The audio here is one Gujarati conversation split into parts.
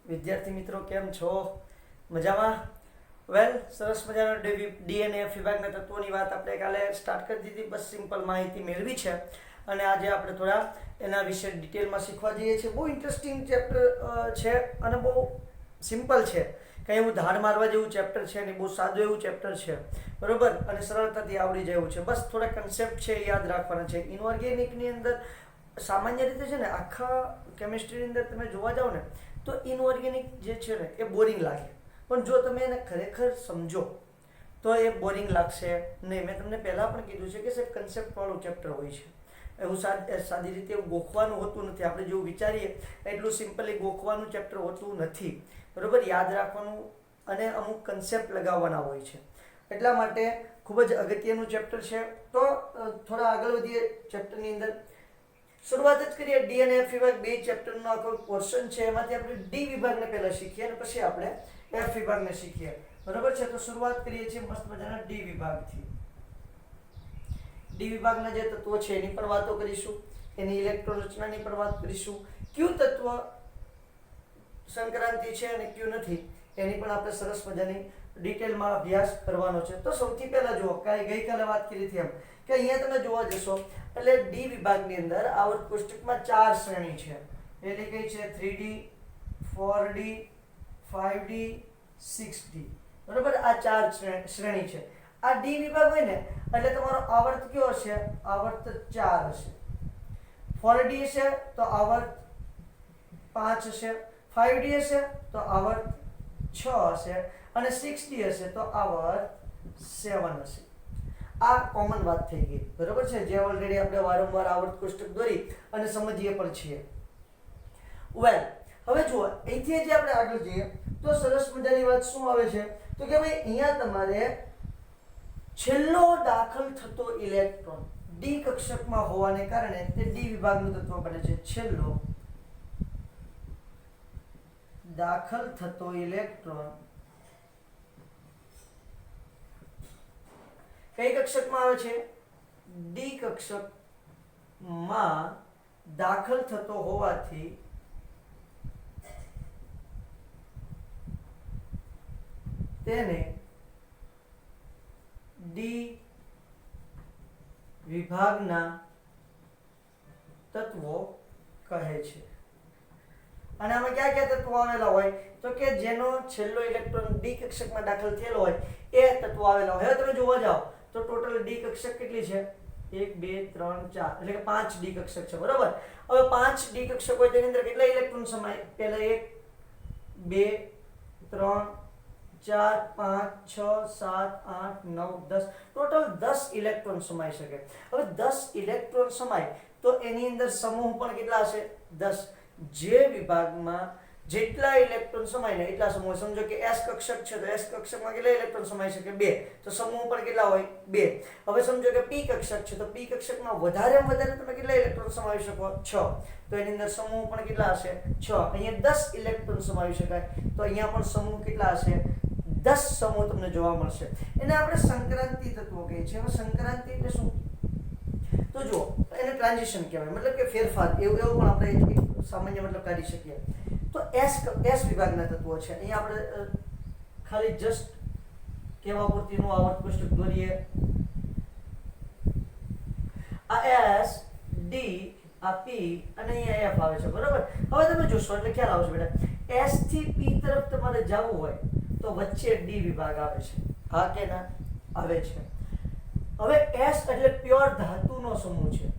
વિદ્યાર્થી મિત્રો કેમ છો? મજામાં? વેલ, સરસ મજાનો ડીએનએફ વિભાગના તત્વોની વાત આપણે કાલે સ્ટાર્ટ કરી દીધી. બસ સિમ્પલ માહિતી મેળવી છે અને આજે આપણે થોડા એના વિશે ડિટેલમાં શીખવા જઈએ છીએ. બહુ ઇન્ટરેસ્ટિંગ ચેપ્ટર છે અને બહુ સિમ્પલ છે. કંઈ એવું ધાડ મારવા જેવું ચેપ્ટર છે નહીં, બહુ સાદું એવું ચેપ્ટર છે, બરોબર, અને સરળતાથી આવડી જાય એવું છે. બસ થોડા કન્સેપ્ટ છે યાદ રાખવાના છે. ઇનઓર્ગેનિકની અંદર સામાન્ય રીતે છે ને, આખા કેમિસ્ટ્રીની અંદર તમે જોવા જાઓ ને તો ઇનઓર્ગેનિક જે છે ને એ બોરિંગ લાગે, પણ જો તમે એને ખરેખર સમજો તો એ બોરિંગ લાગશે નહીં. મેં તમને પહેલાં પણ કીધું છે કે સાહેબ કન્સેપ્ટવાળું ચેપ્ટર હોય છે. એવું સાદી રીતે એવું ગોખવાનું હોતું નથી. આપણે જેવું વિચારીએ એટલું સિમ્પલી ગોખવાનું ચેપ્ટર હોતું નથી, બરાબર. યાદ રાખવાનું અને અમુક કન્સેપ્ટ લગાવવાના હોય છે. એટલા માટે ખૂબ જ અગત્યનું ચેપ્ટર છે. તો થોડા આગળ વધીએ ચેપ્ટરની અંદર. શરૂઆત જ કરીએ. ડીએનએફ વિભાગ 2 ચેપ્ટરનો આખો પોર્શન છે. એમાંથી આપણે ડી વિભાગને પહેલા શીખીએ અને પછી આપણે એફ વિભાગને શીખીએ, બરોબર છે. તો શરૂઆત કરીએ છીએ મસ્ત મજાના ડી વિભાગથી. ડી વિભાગના જે તત્વો છે એની પણ વાતો કરીશું, એની ઇલેક્ટ્રોન રચનાની પણ વાત કરીશું. ક્યુ તત્વ સંક્રાંતિ છે અને ક્યુ નથી એની પણ આપણે સરસ મજાની ડિટેલમાં અભ્યાસ કરવાનો છે. તો સૌથી પહેલા જુઓ, ગઈકાલે વાત કરી હતી એમ કે અહીંયા તમે જોવા જશો એટલે ડી વિભાગની અંદર આવર્ત કોષ્ટકમાં 4 શ્રેણી છે. એટલે કઈ છે? 3D, 4D, 5D, 6D, બરોબર. આ 4 શ્રેણી છે. આ ડી વિભાગ હોય ને એટલે તમારો આવર્ત કયો હશે? આવર્ત 4 હશે. 4D હશે તો આવર્ત 5 હશે. 5D હશે તો આવર્ત 6 હશે અને 6D હશે તો આવર્ત 7 હશે. આ કોમન વાત થઈ ગઈ, બરોબર છે, જે ઓલરેડી આપણે વારંવાર આવર્ત કોષ્ટક દોરી અને સમજીએ પણ છીએ. વેલ, હવે જુઓ અહીંથી જે આપણે આગળ જઈએ તો સરસ મજાની વાત શું આવે છે તો કે ભાઈ અહીંયા તમારે છેલ્લો દાખલ થતો ઇલેક્ટ્રોન ડી કક્ષકમાં હોવાને કારણે તે ડી વિભાગનું તત્વ બને છે. છેલ્લો દાખલ થતો ઇલેક્ટ્રોન કઈ કક્ષકમાં આવે છે? ડી કક્ષકમાં દાખલ થતો હોવાથી તેને ડી વિભાગના તત્વો કહે છે. અને આમાં કયા કયા તત્વો આવેલા હોય તો કે જેનો છેલ્લો ઇલેક્ટ્રોન ડી કક્ષકમાં દાખલ થયેલો હોય એ તત્વો આવેલા હોય. હવે તમે જોવા જાઓ તો ટોટલ ડી કક્ષક કેટલી છે? 1 2 3 4, એટલે કે 5 ડી કક્ષક છે, બરોબર. હવે 5 ડી કક્ષક હોય તેની અંદર કેટલા ઇલેક્ટ્રોન સમાય? પહેલા 1 2 3 4 5 6 7 8 9 10, ટોટલ 10 ઇલેક્ટ્રોન સમાઈ શકે. હવે 10 ઇલેક્ટ્રોન સમાય તો એની અંદર સમૂહ પણ કેટલા હશે? 10. જે વિભાગમાં જેટલા ઇલેક્ટ્રોન સમાય ને એટલા સમૂહ. સમજો કે એસ કક્ષક છે તો એસ કક્ષકમાં કેટલા ઇલેક્ટ્રોન સમાઈ શકે? 2. તો સમૂહ પણ કેટલા હોય? 2. હવે સમજો કે પી કક્ષક છે તો પી કક્ષકમાં વધારેમાં વધારે તમે કેટલા ઇલેક્ટ્રોન સમાવી શકો? 6. તો એની અંદર સમૂહ પણ કેટલા હશે? 6. અહીંયા 10 ઇલેક્ટ્રોન સમાવી શકાય તો અહીંયા પણ સમૂહ કેટલા હશે? 10 સમૂહ તમને જોવા મળશે. એને આપણે સંક્રાંતિ તત્વો કહીએ છીએ. હવે સંક્રાંતિ એટલે શું? તો જુઓ, એને ટ્રાન્ઝિશન કહેવાય, મતલબ કે ફેરફાર. એવું પણ આપણે સામાન્ય મતલબ કાઢી શકીએ. તો એસ વિભાગના તત્વો છે. અહીંયા આપણે ખાલી જસ્ટ કહેવા પૂરતીનું આવર્ત કોષ્ટક દોરીએ. આ એસ, ડી, આ પી અને અહીંયા એફ આવે છે, બરોબર. હવે તમે જોશો એટલે ખ્યાલ આવશે બેટા. એસ થી પી તરફ તમારે જવું હોય તો વચ્ચે ડી વિભાગ આવે છે. હા કે ના? આવે છે. હવે એસ એટલે પ્યોર ધાતુનો સમૂહ છે.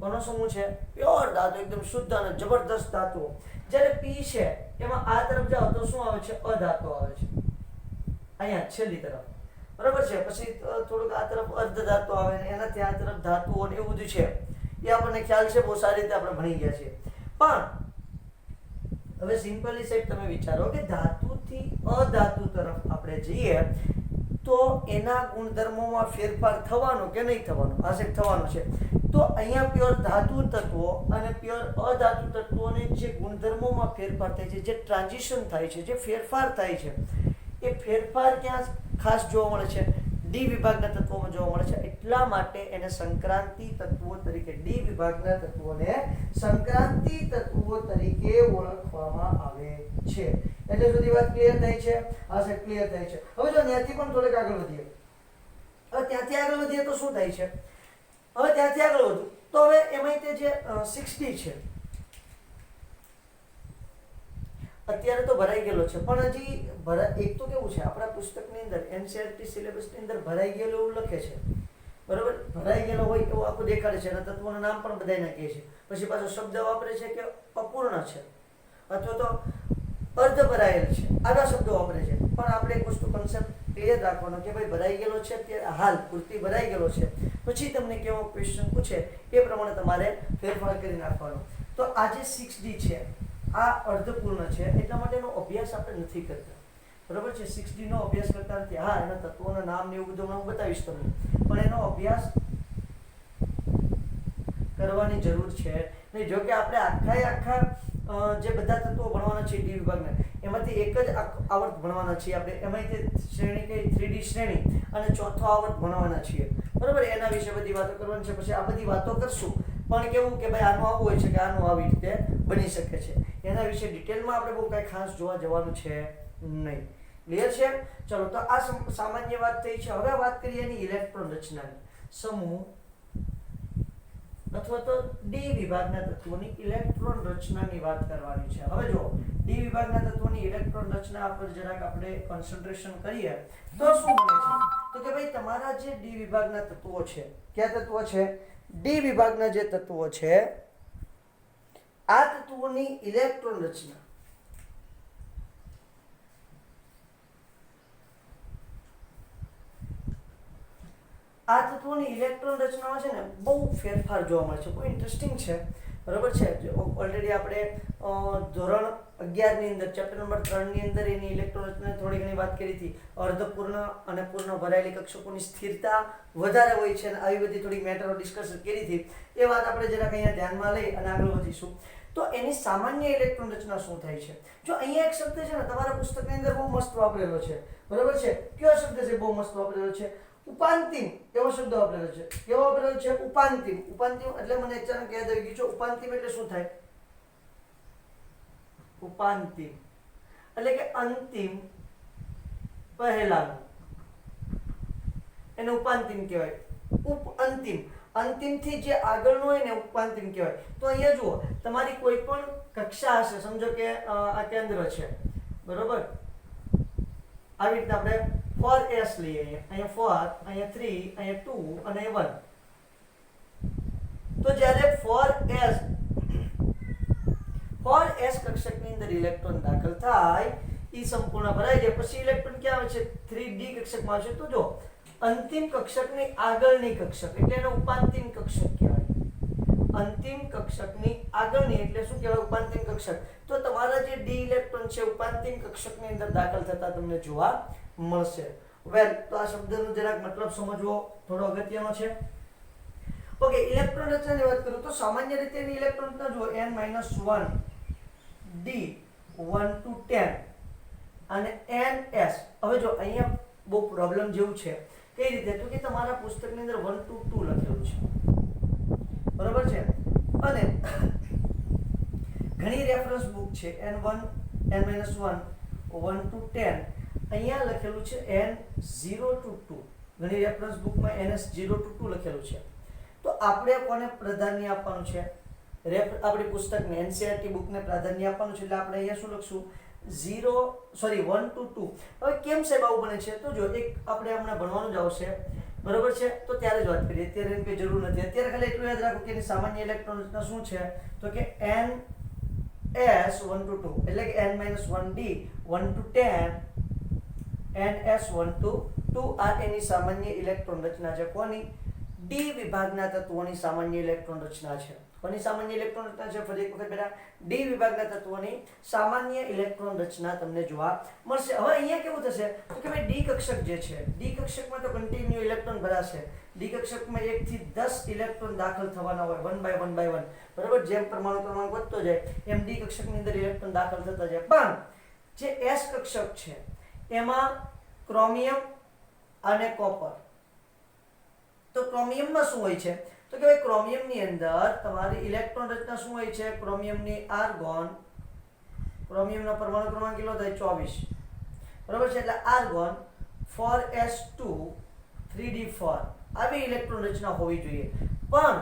કોનો સમૂહ છે? પ્યોર ધાતુ, એકદમ શુદ્ધ અને જબરદસ્ત ધાતુ. જ્યારે પી છે એમાં આ તરફ જાઓ તો શું આવે છે? અધાતુ આવે છે, અહીંયા છેલ્લી તરફ, બરાબર છે. પછી થોડુંક આ તરફ અર્ધ ધાતુ આવે ને એનાથી આ તરફ ધાતુઓ ને એવું બધું છે. એ આપણને ખ્યાલ છે, બહુ સારી રીતે આપણે ભણી ગયા છીએ. પણ હવે સિમ્પલી સાહેબ તમે વિચારો કે ધાતુથી અધાતુ તરફ આપણે જઈએ તો એના ગુણધર્મોમાં ફેરફાર થવાનો કે નહીં થવાનો? આ સાહેબ થવાનો છે. તો અહીંયા પ્યોર ધાતુ તત્વો અને પ્યોર અધાતુ તત્વોને જે ગુણધર્મોમાં ફેરફાર થાય છે, જે ટ્રાન્ઝિશન થાય છે, જે ફેરફાર થાય છે, એ ફેરફાર ક્યાં ખાસ જોવા મળે છે? ડી વિભાગના તત્વોમાં જોવા મળે છે. એટલા માટે એને સંક્રાંતિ તત્વો તરીકે, ડી વિભાગના તત્વોને સંક્રાંતિ તત્વો તરીકે ઓળખવામાં આવે છે. એટલે સુધી વાત ક્લિયર થાય છે? આ સાઈડ ક્લિયર થાય છે. હવે જો ત્યાંથી પણ થોડેક આગળ વધીએ. હવે ત્યાંથી આગળ વધીએ તો શું થાય છે? હવે ત્યાંથી આગળ વધું તો હવે એમાં તે જે 6D છે અત્યારે તો ભરાઈ ગયેલો છે, પણ હજી એક તો કેવું છે આપણા પુસ્તકની અંદર NCERT સિલેબસની અંદર ભરાઈ ગયેલું એવું લખે છે, બરોબર? ભરાઈ ગયેલો હોય એવું આખું દેખાડે છે અને તત્વોના નામ પણ બધાય નાખે છે. પછી પાછો શબ્દ વાપરે છે કે અપૂર્ણ છે અથવા તો અર્ધ ભરાયેલ છે, આવા શબ્દો વાપરે છે. પણ આપણે એક વસ્તુ કન્સેપ્ટ ક્લિયર રાખવાનો કે ભાઈ ભરાઈ ગયેલો છે અત્યારે હાલ પૂરતી ભરાઈ ગયેલો છે, પછી તમને કેવો ક્વેશ્ચન પૂછે એ પ્રમાણે તમારે ફેરફાર કરી નાખવાનો. તો આ જે 6D છે આ અર્ધપૂર્ણ છે એટલા માટેનો અભ્યાસ આપણે નથી કરતા, બરોબર છે? 6D નો અભ્યાસ કરતા નથી. હા, એના તત્વોના નામ ને એવું બધું હું બતાવીશ તમને, પણ એનો અભ્યાસ કરવાની જરૂર છે નહીં. જો કે આપણે આખા જે બધા તત્વો ભણવાના છે ડી વિભાગના, એમાંથી એક જ આવર્ત ભણવાના છીએ આપણે. એમાંથી શ્રેણી કઈ 3D શ્રેણી અને ચોથો આવર્ત ભણવાના છીએ, બરોબર? એના વિશે બધી વાતો કરવાની છે. પછી આ બધી વાતો કરશું, પણ કેવું કે ભાઈ આનું આવું હોય છે કે આનું આવી રીતે બની શકે છે, એના વિશે ડિટેલમાં આપણે બહુ કાંઈ ખાસ જોવા જવાનું છે નહીં. ક્લિયર છે? ચલો, તો આ સામાન્ય વાત થઈ છે. હવે વાત કરીએ એની ઇલેક્ટ્રોન રચનાની. સમૂહ અથવા તો ડી વિભાગના તત્વોની ઇલેક્ટ્રોન રચનાની વાત કરવાની છે. હવે જો ડી વિભાગના તત્વોની ઇલેક્ટ્રોન રચના પર જરાક આપણે કોન્સન્ટ્રેશન કરીએ તો શું બને છે? તો કે ભાઈ તમારા જે ડી વિભાગના તત્વો છે, કયા તત્વો છે? ડી વિભાગના જે તત્વો છે આ તત્વોની ઇલેક્ટ્રોન રચના આ તત્વોની ઇલેક્ટ્રોન રચનામાં છે ને બહુ ફેરફાર જોવા મળે છે. બહુ ઇન્ટરેસ્ટિંગ છે, બરોબર છે? ઓલરેડી આપણે ધોરણ 11 ની અંદર ચેપ્ટર નંબર 3 ની અંદર એની ઇલેક્ટ્રોન રચનાની થોડી ઘણી વાત કરી હતી. અર્ધપૂર્ણ અને પૂર્ણ ભરાયેલી કક્ષકોની સ્થિરતા વધારે હોય છે અને આવી બધી થોડી મેટરો ડિસ્કસ કરી હતી. એ વાત આપણે જરાક અહીંયા ધ્યાનમાં લઈ અને આગળ વધીશું. તો એની સામાન્ય ઇલેક્ટ્રોન રચના શું થાય છે? જો અહીંયા એક શબ્દ છે ને તમારા પુસ્તકની અંદર બહુ મસ્ત વાપરેલો છે, બરોબર છે? કયો શબ્દ છે બહુ મસ્ત વાપરેલો છે? ઉપાંતિમ એવો શબ્દ વાપરેલો છે. કેવો વાપરેલો છે? ઉપાંતિમ. ઉપાંતિમ એટલે મને અચાનક યાદ આવી ગયું છે. ઉપાંતિમ એટલે શું થાય? ઉપાંતિમ એટલે કે અંતિમ પહેલાનું, એને ઉપાંતિમ કહેવાય. અંતિમ, અંતિમથી જે આગળનું હોય ને ઉપાંતિમ કહેવાય. તો અહીંયા જુઓ, તમારી કોઈ પણ કક્ષા હશે, સમજો કે આ કેન્દ્ર છે, બરોબર? આવી રીતે આપણે 4S લઈએ, અહીંયા 4, અહીંયા 3, અહીંયા 2 અને 1. તો જ્યારે 4S કક્ષકની અંદર ઇલેક્ટ્રોન દાખલ થાય, એ સંપૂર્ણ ભરાઈ જાય, પછી ઇલેક્ટ્રોન ક્યાં આવે છે? 3D કક્ષકમાં આવશે. તો જો અંતિમ કક્ષકની આગળની કક્ષક એટલે એને ઉપાંતિમ કક્ષક કહેવાય. અંતિમ કક્ષકની આગળની એટલે શું કહેવાય? ઉપાંતિમ કક્ષક. તો તમારા જે ડી ઇલેક્ટ્રોન છે ઉપાંતિમ કક્ષકની અંદર દાખલ થતા તમને જોવા મળશે. વેલ, તો આ શબ્દનો જરાક મતલબ સમજવો થોડો અગત્યનો છે. ઓકે, ઇલેક્ટ્રોન રચનાની વાત કરું તો સામાન્ય રીતે ઇલેક્ટ્રોન રચના જુઓ n-1 d 1 to 10 અને ns. હવે જો અહીંયા બહુ પ્રોબ્લેમ જેવું છે. કઈ રીતે? તો કે તમારા પુસ્તકની અંદર 1 to 2 લખેલું છે, બરોબર છે? અને ઘણી રેફરન્સ બુક છે n1 n-1 1 to 10, અહીંયા લખેલું છે n0 to 2. ઘણી રેફરન્સ બુકમાં ns0 to 2 લખેલું છે. તો આપણે કોને પ્રાધાન્ય આપવાનું છે? આપણી પુસ્તકને NCERT બુકને પ્રાધાન્ય આપવાનું છે. એટલે આપણે અહીંયા શું લખશું? 1 to 2. હવે કેમ સાહેબ આવું બને છે? તો જો એક આપણે હમણાં ભણવાનું જ આવશે, બરોબર છે? તો ત્યારે જ વાત કરીએ, અત્યારે એની કોઈ જરૂર નથી. અત્યારે ખાલી એટલું યાદ રાખો કે એની સામાન્ય ઇલેક્ટ્રોન રચના શું છે? તો કે ns 1 to 2 એટલે કે n-1d 1 to 10 ns 1 to 2 આ એની સામાન્ય ઇલેક્ટ્રોન રચના છે. કોની? ડી વિભાગના તત્વોની સામાન્ય ઇલેક્ટ્રોન રચના છે. કોની સામાન્ય ઇલેક્ટ્રોન રચના છે? ફરી એક વખત બેટા, ડી વિભાગના તત્વોની સામાન્ય ઇલેક્ટ્રોન રચના તમને જોવા મળશે. હવે અહીંયા કેવું થશે? તો કે ભાઈ ડી કક્ષક જે છે, ડી કક્ષકમાં તો કન્ટિન્યુ ઇલેક્ટ્રોન ભરાશે. ડી કક્ષકમાં 1 થી 10 ઇલેક્ટ્રોન દાખલ થવાના હોય, 1 by 1 by 1, બરાબર? જેમ પરમાણુ ક્રમાંક વધતો જાય એમ ડી કક્ષકની અંદર ઇલેક્ટ્રોન દાખલ થતા જાય. પણ જે એસ કક્ષક છે એમાં ક્રોમિયમ અને કોપર. તો ક્રોમિયમમાં શું હોય છે? તો કે ભાઈ ક્રોમિયમની અંદર તમારી ઇલેક્ટ્રોન રચના શું હોય છે? ક્રોમિયમની આર્ગોન ક્રોમિયમનો પરમાણુ ક્રમાંક કેટલો થાય 24 બરાબર છે. એટલે આર્ગોન 4s2 3d4 આવી ઇલેક્ટ્રોન રચના હોવી જોઈએ. પણ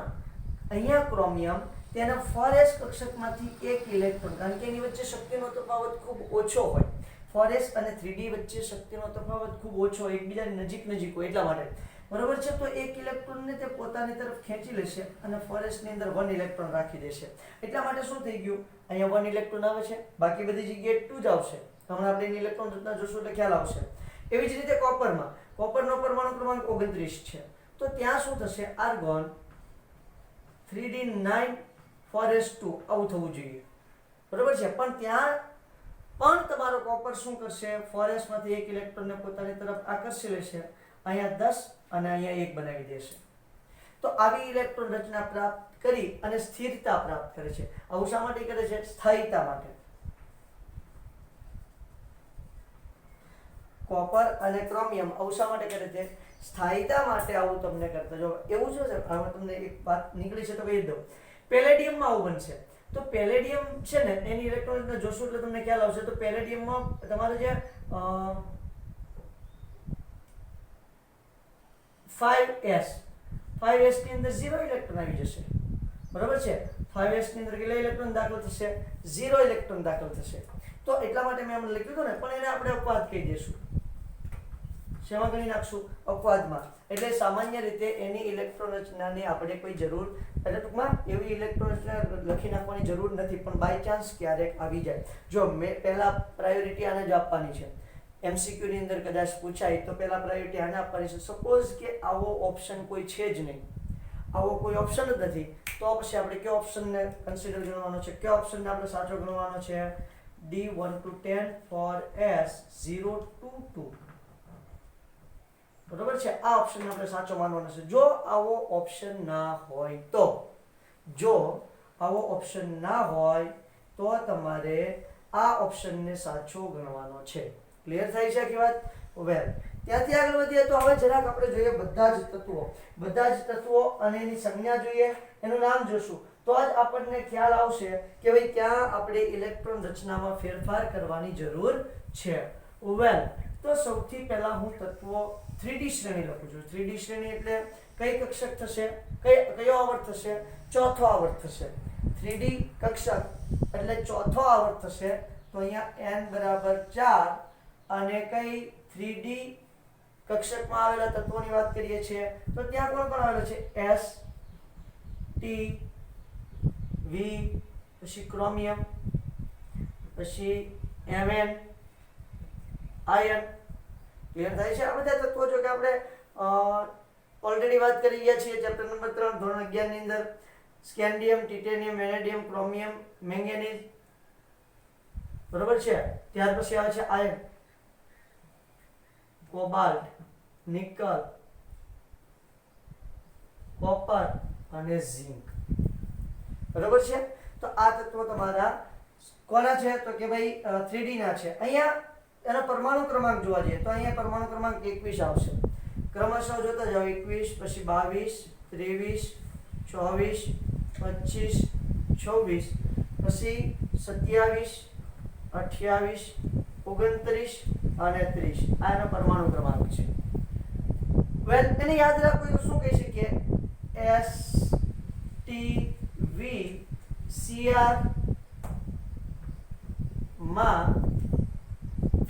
અહીંયા ક્રોમિયમ તેના 4s કક્ષકમાંથી એક ઇલેક્ટ્રોન, કારણ કે એની વચ્ચે શક્તિનો તફાવત ખૂબ ઓછો હોય, 4s અને 3d વચ્ચે શક્તિનો તફાવત ખૂબ ઓછો, એકબીજાની નજીક હોય એટલા માટે બરાબર છે. તો એક ઇલેક્ટ્રોનને તે પોતાની તરફ ખેંચી લેશે અને 4s ની અંદર 1 ઇલેક્ટ્રોન રાખી દેશે. એટલા માટે શું થઈ ગયું, અહીંયા 1 ઇલેક્ટ્રોન આવે છે, બાકી બધી જગ્યાએ 2 જ આવશે. હમણાં આપણે એની ઇલેક્ટ્રોન રચના જોશું એટલે ખ્યાલ આવશે. એવી જ રીતે કોપરનો પરમાણુ ક્રમાંક 29 છે. તો ત્યાં શું થશે, આર્ગોન 3d9 4s2 આવું થવું જોઈએ બરાબર છે. પણ ત્યાં પણ તમારો કોપર શું કરશે, 4s માંથી એક ઇલેક્ટ્રોનને પોતાની તરફ આકર્ષી લેશે, અહીંયા 10 અને અહીંયા 1 બનાવી દેશે. તો આવી ઇલેક્ટ્રોન રચના પ્રાપ્ત કરી અને સ્થિરતા પ્રાપ્ત કરે છે. આવું શા માટે કરે છે, સ્થાયીતા માટે. કોપર અને ક્રોમિયમ આવું શા માટે કરે છે, સ્થાયીતા માટે આવું તમને કરતા. જો એવું છે આમાં તમને એક વાત નીકળી છે તો કહી દઉં. પેલેડિયમમાં આવું બનશે. તો પેલેડિયમ છે ને એની ઇલેક્ટ્રોન રચના જોશું એટલે તમને ખ્યાલ આવશે. તો પેલેડિયમમાં તમારે જે 5s ની અંદર 0 ઇલેક્ટ્રોન આવી જશે બરાબર છે. 5s ની અંદર કેટલા ઇલેક્ટ્રોન દાખલ થશે, 0 ઇલેક્ટ્રોન દાખલ થશે. તો એટલા માટે મેં એમ લખ્યું હતું ને, પણ એને આપણે અપવાદ કહી દઈશું. શેમાં ગણી નાખશું, અપવાદમાં. એટલે સામાન્ય રીતે એની ઇલેક્ટ્રોન રચનાની આપણે કોઈ જરૂર, એટલે ટૂંકમાં એવી ઇલેક્ટ્રોન રચના લખી નાખવાની જરૂર નથી, પણ બાય ચાન્સ ક્યારેક આવી જાય. જો મેં પહેલા પ્રાયોરિટી આને જ આપવાની છે, MCQ ની અંદર કદાચ પૂછાય તો પહેલા પ્રાયોરિટી આને આપવાની છે. સપોઝ કે આવો ઓપ્શન કોઈ છે જ નહીં, આવો કોઈ ઓપ્શન જ નથી, તો પછી આપણે કયો ઓપ્શનને કન્સિડર ગણવાનો છે, કયો ઓપ્શનને આપણે સાચો ગણવાનો છે, D1 to 10 for S0 to 2 બરોબર છે. આ ઓપ્શનને આપણે સાચો માનવાનો છે. જો આવો ઓપ્શન ના હોય તો, જો આવો ઓપ્શન ના હોય તો તમારે આ ઓપ્શનને સાચો ગણવાનો છે. ક્લિયર થાય છે આખી વાત? વેલ, ત્યાંથી આગળ વધીએ તો હવે જરાક આપણે જોઈએ બધા જ તત્વો અને એની સંજ્ઞા જોઈએ, એનું નામ જોશું, તો જ આપણને ખ્યાલ આવશે કે ભાઈ ક્યાં આપણે ઇલેક્ટ્રોન રચનામાં ફેરફાર કરવાની જરૂર છે. વેલ, તો સૌથી પહેલા હું તત્વો 3D શ્રેણી લખું છું. 3D શ્રેણી એટલે કઈ કક્ષક થશે, કયો આવર્ત થશે, ચોથો આવર્ત થશે. 3D કક્ષક એટલે ચોથો આવર્ત થશે. તો અહીંયા n બરાબર 4 અને કઈ 3D કક્ષકમાં આવેલા તત્વોની વાત કરીએ છીએ તો ત્યાં કોણ કોણ આવેલું છે, S T V, પછી ક્રોમિયમ, પછી Mn, આયર્ન. ક્લિયર થાય છે? આ બધા તત્વો જો કે આપણે ઓલરેડી વાત કરી ગયા છીએ ચેપ્ટર નંબર 3 ધોરણ 11 ની અંદર. Scandium, titanium, vanadium, chromium, manganese બરોબર છે. ત્યાર પછી આવે છે આયર્ન, કોબાલ્ટ, નિકલ, કોપર અને ઝિંક બરોબર છે. તો આ તત્વો તમારા કોના છે તો કે ભાઈ 3D ના છે. અહીંયા એનો પરમાણુ ક્રમાંક જોવા જઈએ તો અહીંયા પરમાણુ ક્રમાંક 21 આવશે. ક્રમશઃ જોતા જાઓ, 21 પછી 22 23 24 25 26 પછી 27 28 29 અને 30 આ એનો પરમાણુ ક્રમાંક છે. વેલ, એને યાદ રાખવું તો શું કહી શકીએ, S T V Cr માં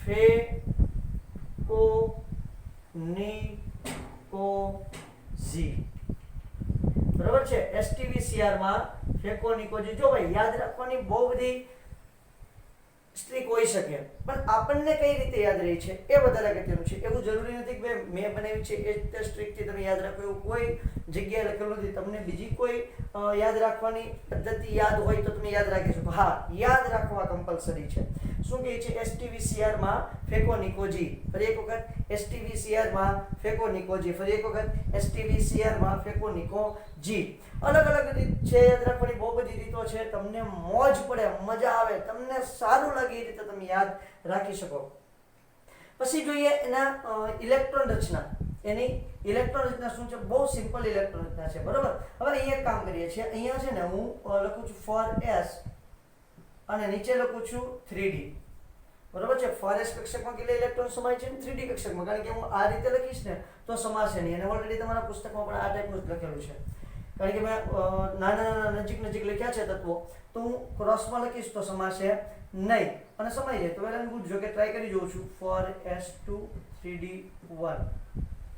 ફેકો ની કો ઝી બરાબર છે. STVCR માં ફેકોનિકોજી. જો ભાઈ યાદ રાખવાની બહુ બધી સ્ટ્રીક હોઈ શકે, પણ આપણને કઈ રીતે યાદ રહી છે એ વધારે અગત્યનું છે. એવું જરૂરી નથી કે ભાઈ મેં બનાવી છે એ જ સ્ટ્રીકથી તમે યાદ રાખો, એવું કોઈ જગ્યાએ લખેલું નથી. તમને બીજી કોઈ યાદ રાખવાની પદ્ધતિ યાદ હોય તો તમે યાદ રાખી શકો. હા, યાદ રાખવા કમ્પલસરી છે. શું કહે છે, STVCR માં ફેકોનિકોજી. ફરી એક વખત STVCR માં ફેકોનિકોજી. ફરી એક વખત STVCR માં ફેકોનિકોજી. અલગ અલગ રીત છે યાદ રાખવાની, બહુ બધી રીતો છે. તમને મોજ પડે, મજા આવે, તમને સારું લાગે એ રીતે તમે યાદ રાખી શકો. પછી જોઈએ એના ઇલેક્ટ્રોન રચના. એની ઇલેક્ટ્રોન રચના શું છે, બહુ સિમ્પલ ઇલેક્ટ્રોન રચના છે બરોબર. હવે અહીંયા એક કામ કરીએ છીએ, અહીંયા છે ને હું લખું છું 4s અને નીચે લખું છું 3D, બરોબર છે. 4s કક્ષકમાં કેટલા ઇલેક્ટ્રોન સમાય છે? 3D કક્ષકમાં, કારણ કે હું આ રીતે લખીશ ને તો સમાશે નહીં, અને ઓલરેડી તમારા પુસ્તકમાં પણ આ ટાઈપનું જ લખેલું છે. કારણ કે મેં નાના નજીક લખ્યા છે તત્વો, તો હું ક્રોસમાં લખીશ તો સમાશે નહીં અને સમાઈ જાય. તો પહેલા પૂછજો કે ટ્રાય કરી જોઉં છું. 4s2 3d1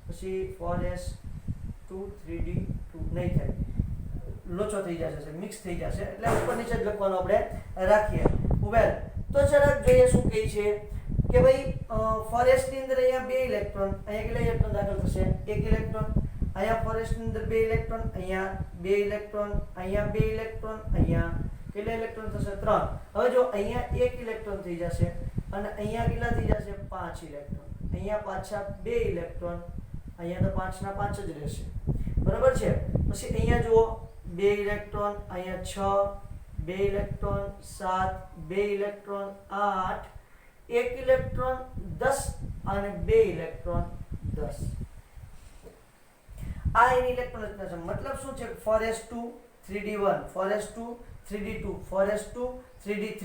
પછી 4s2 3d2 નહીં થાય, લોચો થઈ જશે, મિક્સ થઈ જશે, એટલે ઉપર નીચે જ લખવાનું આપણે રાખીએ. વેલ, તો જરાક જોઈએ શું કહે છે કે ભાઈ 4s ની અંદર અહીંયા 2 ઇલેક્ટ્રોન, અહીંયા કેટલા ઇલેક્ટ્રોન દાખલ થશે? 1 ઇલેક્ટ્રોન. અહીંયા 4s ની અંદર 2 ઇલેક્ટ્રોન, અહીંયા 2 ઇલેક્ટ્રોન, અહીંયા 2 ઇલેક્ટ્રોન, અહીંયા કેટલા ઇલેક્ટ્રોન થશે? 3. હવે જો અહીંયા 1 ઇલેક્ટ્રોન થઈ જશે અને અહીંયા કેટલા થઈ જશે? 5 ઇલેક્ટ્રોન. અહીંયા પાછા 2 ઇલેક્ટ્રોન, અહીંયા તો 5 ના 5 જ રહેશે, બરાબર છે. પછી અહીંયા જુઓ 2 ઇલેક્ટ્રોન, અહીંયા 6, 2 ઇલેક્ટ્રોન 7, 2 ઇલેક્ટ્રોન 8, 1 ઇલેક્ટ્રોન 10 અને 2 ઇલેક્ટ્રોન 10. આ એની ઇલેક્ટ્રોન રચના છે. મતલબ શું છે? 4s2 3d1, 4s2 3d2, 4s2 3d3,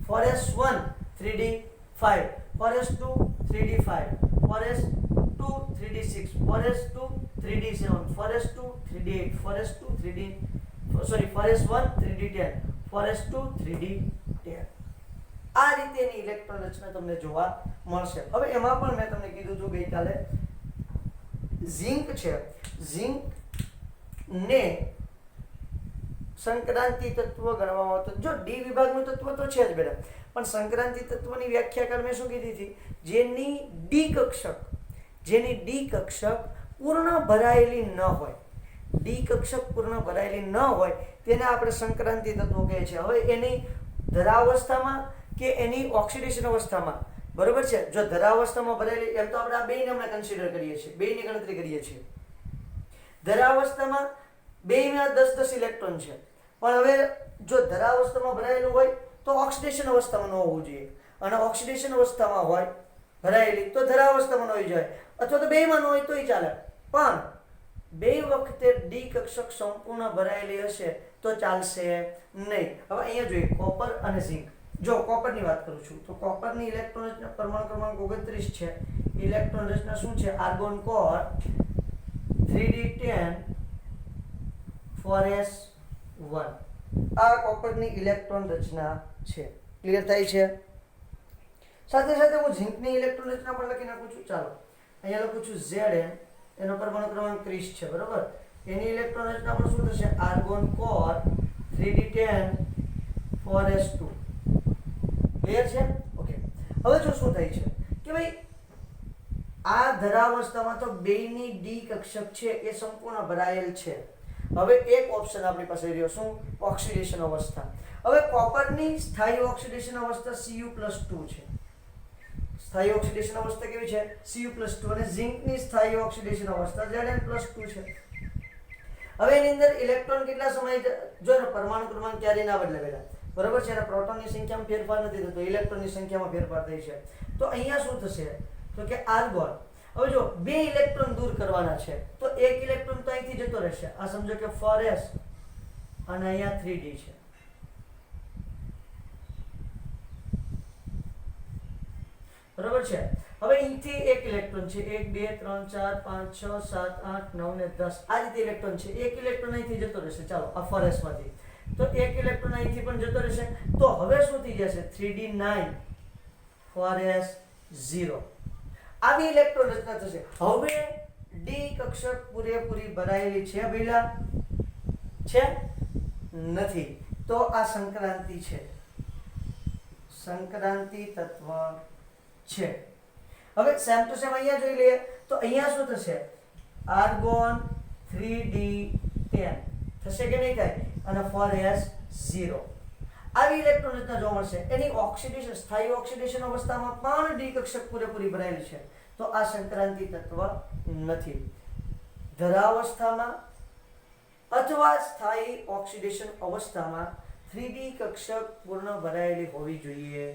4s1 3d5, 4s2 3d5, 4s2 3d6, 4s2 3d7, 4s2 3d8, 4s2 3d sorry 4s1 3d10, 4s2 3d10. આ રીતેની ઇલેક્ટ્રોન રચના તમને જોવા મળશે. હવે એમાં પણ મેં તમને કીધું હતું ગઈકાલે, ઝિંક છે, ઝિંક ને સંક્રાંતિ તત્વ ગણવામાં આવતું. જો ડી વિભાગનું તત્વ તો છે જ બેટા, પણ સંક્રાંતિ તત્વની વ્યાખ્યા કાલ મેં શું કીધી હતી? જેની ડી કક્ષક પૂર્ણ ભરાયેલી ન હોય, ડી કક્ષક પૂર્ણ ભરાયેલી ન હોય તેને આપણે સંક્રાંતિ તત્વો કહે છે. હવે એની ધરાવસ્થામાં કે એની ઓક્સિડેશન અવસ્થામાં, બરોબર છે, જો ધરાવસ્થામાં ભરાયેલી, એમ તો આપણે આ બેને હમણાં કન્સિડર કરીએ છીએ, બેની ગણતરી કરીએ છીએ. ધરાવસ્થામાં બેમાં 10-10 ઇલેક્ટ્રોન છે, પણ હવે જો ધરાવસ્થામાં ભરાયેલું હોય તો ઓક્સિડેશન અવસ્થામાં ન હોવું જોઈએ, અને ઓક્સિડેશન અવસ્થામાં હોય ભરાયેલી તો ધરાવસ્થામાં ન હોવી જોઈએ, અથવા તો બેમાં ન હોય તોય ચાલે, પણ બે વખતે ડી કક્ષક સંપૂર્ણ ભરાયેલી હશે તો ચાલશે નહીં. હવે અહીંયા જોઈએ કોપર અને ઝિંક. જો કોપરની વાત કરું છું તો કોપરની ઇલેક્ટ્રોન રચના પરમાણુ ક્રમાંક 29 છે. ઇલેક્ટ્રોન રચના શું છે? Argon core 3d10 4s1. આ કોપરની ઇલેક્ટ્રોન રચના છે. ક્લિયર થાય છે? સાથે સાથે હું ઝિંકની ઇલેક્ટ્રોન રચના પણ લખી નાખું છું. ચાલો અહીંયા લખું છું Zn, એનો પરમાણુ ક્રમાંક 30 છે, બરોબર. એની ઇલેક્ટ્રોન રચના પણ શું થશે? Argon core 3d10 4s2. Clear છે? ઓકે. હવે જો શું થાય છે કે ભાઈ આ ધરાવસ્થામાં તો બેની ડી કક્ષક છે એ સંપૂર્ણ ભરાયેલ છે. હવે એક ઓપ્શન આપણી પાસે રહ્યો, શું? ઓક્સિડેશન અવસ્થા. હવે કોપરની સ્થાયી ઓક્સિડેશન અવસ્થા Cu+2 છે. સ્થાયી ઓક્સિડેશન અવસ્થા કેવી છે? Cu+2. અને ઝિંકની સ્થાયી ઓક્સિડેશન અવસ્થા Zn+2 છે. હવે એની અંદર ઇલેક્ટ્રોન કેટલા સમાય? જો પરમાણુ ક્રમાંક ક્યારેય ના બદલે બેટા, બરોબર છે. અને પ્રોટોનની સંખ્યામાં ફેરફાર નથી થતો, ઇલેક્ટ્રોનની સંખ્યામાં ફેરફાર થાય છે. તો અહીંયા શું થશે તો કે આર્ગોન, હવે જો 2 ઇલેક્ટ્રોન દૂર કરવાના છે તો 1 ઇલેક્ટ્રોન તો અહીંથી જતો રહેશે. આ સમજો કે 4s અને અહીંયા 3d છે, બરોબર છે. હવે અહીંથી 1 ઇલેક્ટ્રોન છે, 1 2 3 4 5 6 7 8 9 ને 10 આ રીતે ઇલેક્ટ્રોન છે. 1 ઇલેક્ટ્રોન અહીંથી જતો રહેશે. ચાલો આ 4s માંથી તો 1 ઇલેક્ટ્રોન અહીંથી પણ જતો રહેશે. તો હવે શું થઈ જશે? 3d9 4s0. આવી ઇલેક્ટ્રોન રચના થશે. હવે ડી કક્ષક પૂરેપૂરી ભરાયેલી છે ભઈલા? છે? નથી. તો આ સંક્રાંતિ છે, સંક્રાંતિ તત્વ છે. હવે સેમ ટુ સેમ અહીંયા જોઈ લઈએ તો અહીંયા શું થશે? આર્ગોન 3d10 થશે કે નહીં થાય? અને 4s0. આવી ઇલેક્ટ્રોન રચના જોવા મળશે. એની ઓક્સિડેશન, સ્થાયી ઓક્સિડેશન અવસ્થામાં પણ ડી કક્ષક પૂરેપૂરી ભરાયેલી છે. તો આ સંક્રાંતિ તત્વ નથી. ધરાવસ્થામાં અથવા સ્થાયી ઓક્સિડેશન અવસ્થામાં 3D કક્ષક પૂર્ણ ભરાયેલી હોવી જોઈએ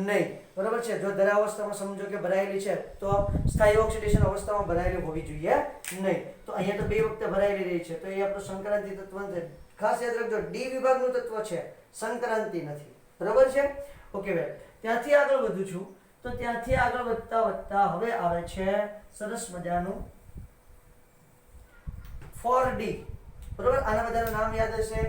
નહીં, બરાબર છે. જો ધરાવસ્થામાં સમજો કે ભરાયેલી છે તો સ્થાયી ઓક્સિડેશન અવસ્થામાં ભરાયેલી હોવી જોઈએ નહીં. તો અહીંયા તો 2 વખતે ભરાયેલી રહી છે, તો એ આપણું સંક્રાંતિ તત્વ છે. ખાસ યાદ રાખજો, ડી વિભાગનું તત્વ છે, સંક્રાંતિ નથી. બરોબર છે? ઓકે વેલ, ત્યાંથી આગળ વધું છું. તો ત્યાંથી આગળ વધતા વધતા હવે આવે છે સરસ મજાનું 4D. બરોબર, આના બધાના નામ યાદ હશે: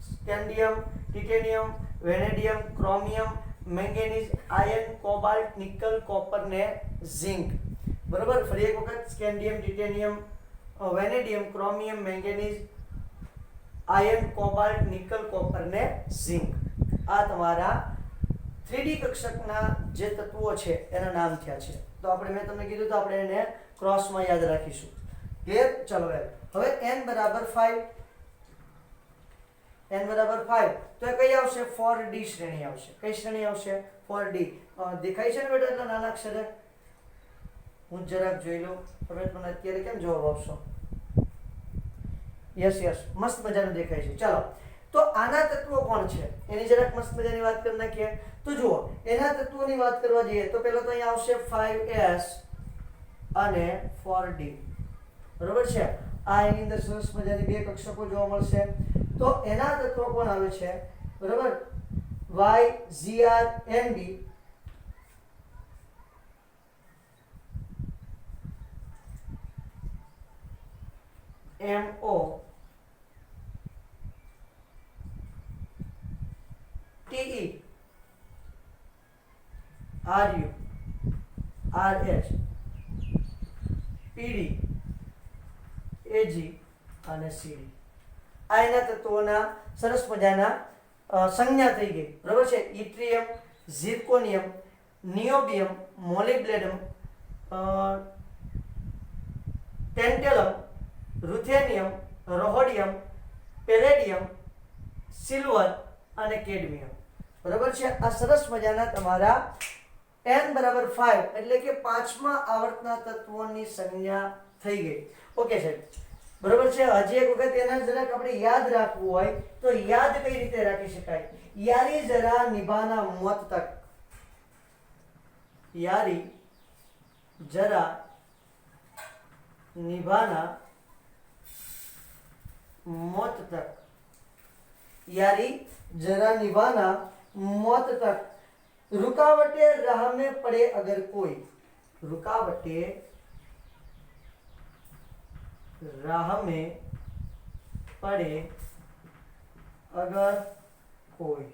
scandium, titanium, vanadium, chromium, manganese, iron, cobalt, nickel, copper ને ઝિંક. બરોબર, ફરી એક વખત: scandium, titanium, vanadium, chromium, manganese, iron, cobalt, nickel, copper ને ઝિંક. આ તમારા 3D કક્ષકના જે તત્વો છે એના નામ થયા છે. તો આપણે, મેં તમને કીધું તો આપણે એને ક્રોસમાં યાદ રાખીશું. ક્લિયર? ચલો હવે n બરાબર 5. n બરાબર 5 તો એ કઈ આવશે? 4D શ્રેણી આવશે. કઈ શ્રેણી આવશે? 4D. દેખાય છે ને બેટા એટલા નાના અક્ષરે? હું જરાક જોઈ લઉં. તમે મને અત્યારે કેમ જવાબ આપશો? યસ, મસ્ત મજાનું દેખાય છે. ચાલો, તો આના તત્વો કોણ છે એની જરાક મસ્ત મજાની વાત કરી નાખીએ. તો જુઓ, એના તત્વોની વાત કરવા જઈએ તો પહેલા તો અહીંયા આવશે 5s અને 4D. બરોબર છે? આ એની અંદર સરસ મજાની બે કક્ષકો જોવા મળશે. તો એના તત્વો કોણ આવે છે? બરોબર, y, zr, md, mo, te, ru, rh, pd, ag અને cd. આ એના તત્વોના સરસ મજાના સંજ્ઞા થઈ ગઈ. બરોબર છે? ઇટ્રિયમ, zirconium, niobium, molybdenum, ટેન્ટેલમ, રૂથેનિયમ, રોહોડિયમ, palladium, silver અને કેડમિયમ. બરોબર છે? આ સરસ મજાના તમારા n બરાબર 5 એટલે કે 5મા આવર્તના તત્વોની સંજ્ઞા થઈ ગઈ. ઓકે સાહેબ, બરોબર છે? હજી એક વખત એના જરાક આપણે યાદ રાખવું હોય તો યાદ કઈ રીતે રાખી શકાય? યારી જરા નિભાના મોત તક. યારી જરા નિભાના मौत तक. यारी जरा निभाना मौत तक. रुकावटे राह में पड़े अगर कोई. रुकावटे राह में पड़े अगर कोई.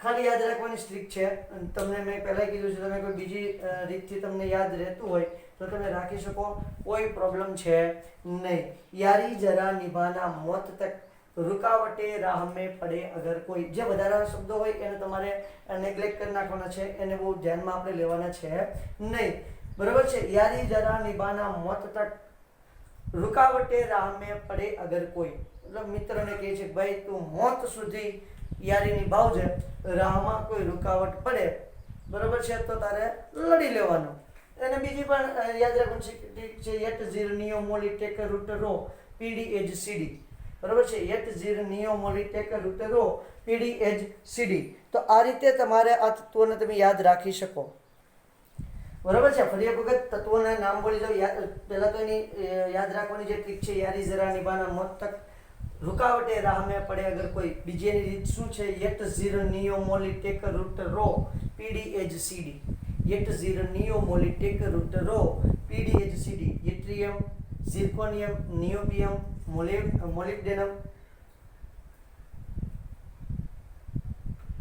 ખાલી યાદ રાખવાની સ્ટ્રીક છે. તમને મેં પહેલા કીધું છે, તમે કોઈ બીજી રીતથી તમને યાદ રહેતું હોય તો તમે રાખી શકો, કોઈ પ્રોબ્લેમ છે નહીં. યારી જરા નિભાના મોત તક, रुकावटे राह में पड़े अगर कोई. જે વધારાના શબ્દો હોય એને તમારે નેગ્લેક્ટ કરી નાખવાના છે, એને બહુ ધ્યાનમાં આપણે લેવાના છે નહીં. બરોબર છે? યારી જરા નિભાના મોત તક, रुकावटे राह में पड़े अगर कोई. मतलब મિત્રને કહે છે ભાઈ તું મોત સુધી યારી નિભાવજે, રાહમાં કોઈ રૂકાવટ પડે, બરોબર છે, તો તારે લડી લેવાનું. એને બીજી પણ યાદ રાખવાનું છે, યટ ઝીર નિયો મોલી ટેકર રૂટ રો પીડી એજ સીડી. બરોબર છે? યટ ઝીર નિયો મોલી ટેકર રૂટ રો પીડી એજ સીડી. તો આ રીતે તમારે આ તત્વોને તમે યાદ રાખી શકો. બરોબર છે? ફરી એક વખત તત્વોના નામ બોલી જાઓ. પહેલા તો એની યાદ રાખવાની જે ટ્રીક છે, યારી જરા નિભાના મોત તક, रुकावटे राह में पड़े अगर कोई. બીજી એની રીત શું છે? યટ ઝીર નિયો મોલી ટેકર રૂટ રો પીડી એજ સીડી. યટ ઝીર નિયો મોલી ટેકર રૂટ રો પીડી એજ CD. Yttrium, zirconium, niobium, molybdenum,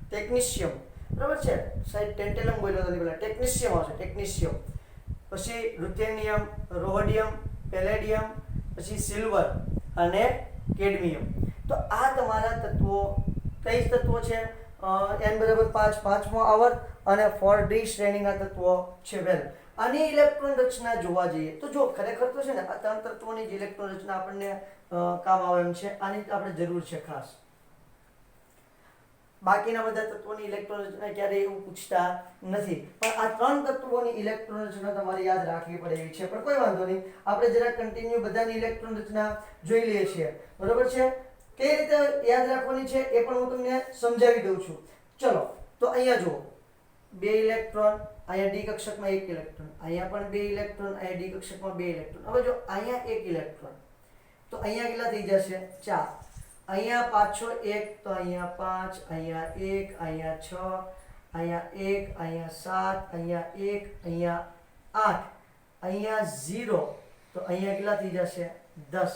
technetium. બરાબર છે સાહેબ? ટેન્ટેલમ બોલ્યો તો પેલા ટેક્નિશિયમ આવશે. ટેક્નિશિયમ, પછી રૂથેનિયમ, રોહોડિયમ, પેલેડિયમ, પછી સિલ્વર અને કેડમિયમ. તો આ તમારા તત્વો કઈ તત્વો છે? n બરાબર 5, 5મો આવર્ત અને 4D શ્રેણીના તત્વો છે. વેલ, આની ઇલેક્ટ્રોન રચના જોવા જઈએ તો જો ખરેખર તો છે ને આ 3 તત્વોની જ ઇલેક્ટ્રોન રચના આપણને કામ આવે એમ છે. આની આપણે જરૂર છે ખાસ. બાકીના બધા તત્વોની ઇલેક્ટ્રોન રચના ક્યારે એવું પૂછતા નથી, પણ આ 3 તત્વોની ઇલેક્ટ્રોન રચના તમારે યાદ રાખવી પડે એવી છે. પણ કોઈ વાંધો નહીં, આપણે જરા કન્ટિન્યુ બધાની ઇલેક્ટ્રોન રચના જોઈ લઈએ છીએ. બરોબર છે? કઈ રીતે યાદ રાખવાની છે એ પણ હું તમને સમજાવી દઉં છું. ચલો, તો અહીંયા જુઓ, 2 ઇલેક્ટ્રોન, અહીંયા ડી કક્ષકમાં 1 ઇલેક્ટ્રોન, અહીંયા પણ 2 ઇલેક્ટ્રોન, અહીંયા ડી કક્ષકમાં 2 ઇલેક્ટ્રોન. હવે જો અહીંયા 1 ઇલેક્ટ્રોન, તો અહીંયા કેટલા થઈ જશે? 4. અહીંયા પાછો 1 તો અહીંયા 5, અહીંયા 1, અહીંયા 6, અહીંયા 1, અહીંયા 7, અહીંયા 1, અહીંયા 8, અહીંયા 0 તો અહીંયા કેટલા થઈ જશે 10.